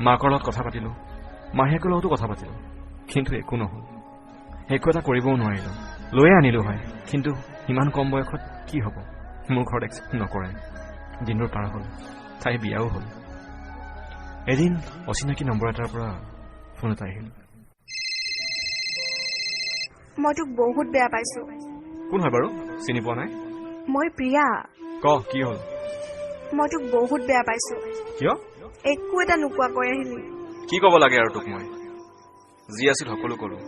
মাকৰ লগত কথা পাতিলোঁ, মাহীয়েকৰ লগতো কথা পাতিলোঁ, কিন্তু একো নহ'ল। একো এটা কৰিবও নোৱাৰিলোঁ। লৈয়ে আনিলোঁ হয়, কিন্তু ইমান কম বয়সত কি হ'ব? মোৰ ঘৰত একচেপ্ট নকৰে। দিনবোৰ পাৰ হ'ল, তাই বিয়াও হ'ল। এদিন অচিনাকি নম্বৰ এটাৰ পৰা ফোন এটা আহিল। মই তোক বহুত বেয়া পাইছোঁ। কোন হয় বাৰু? চিনি পোৱা নাই। মই প্ৰিয়া। ক, কি হ'ল? মই তোক বহুত বেয়া পাইছোঁ। কিয়? একো এটা নোকোৱাকৈ আহিলি। কি ক'ব লাগে আৰু তোক মই? যি আছিল সকলো ক'লো।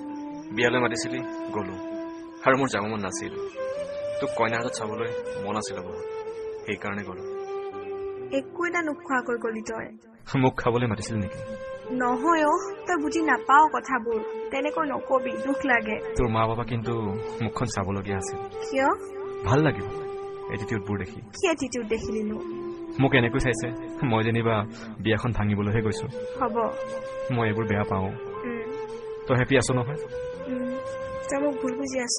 বিয়ালৈ মাতিছিলি, গ'লো। আৰু মোৰ যাব মন নাছিল। তোক কইনাৰ হাতত চাবলৈ মন আছিল বহুত, সেইকাৰণে গ'লো। একো এটা নোখোৱাকৈ গ'লি তই। মোক খাবলৈ মাতিছিল নেকি? নহয় অ, তই বুজি নাপাও কথাবোৰ। তেনেকৈ নকবি, দুখ লাগে। তোৰ মা বাবা কিন্তু মুখখন চাবলগীয়া আছিল। কিয়? ভাল লাগিব এটিটিউডবোৰ দেখি। কি এটিটিউড দেখিলিনো? মোক এনেকৈ চাইছে, মই যেনিবা বিয়াখন ভাঙিবলৈহে গৈছো। হ'ব, মই এইবোৰ বেয়া পাওঁ। তই হেপি আছ নহয়? তই মোক ভুল বুজি আছ?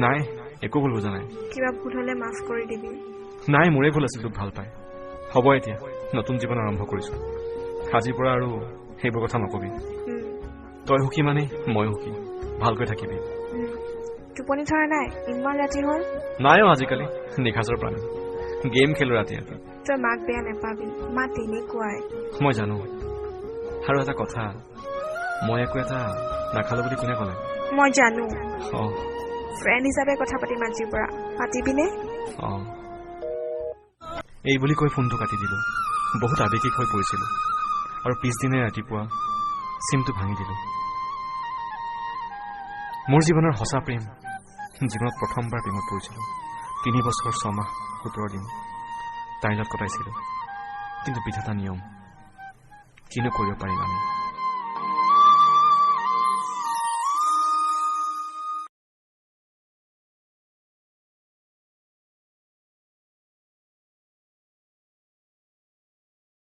নাই, একো ভুল বুজা নাই। কিবা ভুল হলে মাফ কৰি দিবি। নাই, মোৰে ভুল আছিল তোক ভাল পাই। হ'ব, এতিয়া নতুন জীৱন আৰম্ভ কৰিছো। আজিৰ পৰা আৰু সেইবোৰ কথা নকবি। তই সুখী মানে মই সুখী। ভালকৈ থাকিবি। টোপনি ধৰা নাই? ইমান ৰাতি হ'ল। নাই অ, আজিকালি নিশাচৰ প্ৰাণী। গেম খেলো ৰাতি ৰাতি। তই মাক বেয়া নাপাবি, মা তেনেকুৱাই। মই জানো। আৰু এটা কথা, মই একো এটা নাখালো বুলি কোনে ক'লে? মই জানো। ফ্ৰেণ্ড হিচাপে কথা পাতিম আজিৰ পৰা। পাতিবিনে? এই বুলি কৈ ফোনটো কাটি দিলো। বহুত আৱেগিক হৈ পৰিছিলো আৰু পিছদিনাই ৰাতিপুৱা চিমটো ভাঙি দিলো। মোৰ জীৱনৰ সঁচা প্ৰেম, জীৱনত প্ৰথমবাৰ প্ৰেমত পৰিছিলো। 3 বছৰ 6 মাহ 17 দিন তাইৰ লগত কটাইছিলো। কিন্তু বিধাতা নিয়ম, কিনো কৰিব পাৰিম আমি।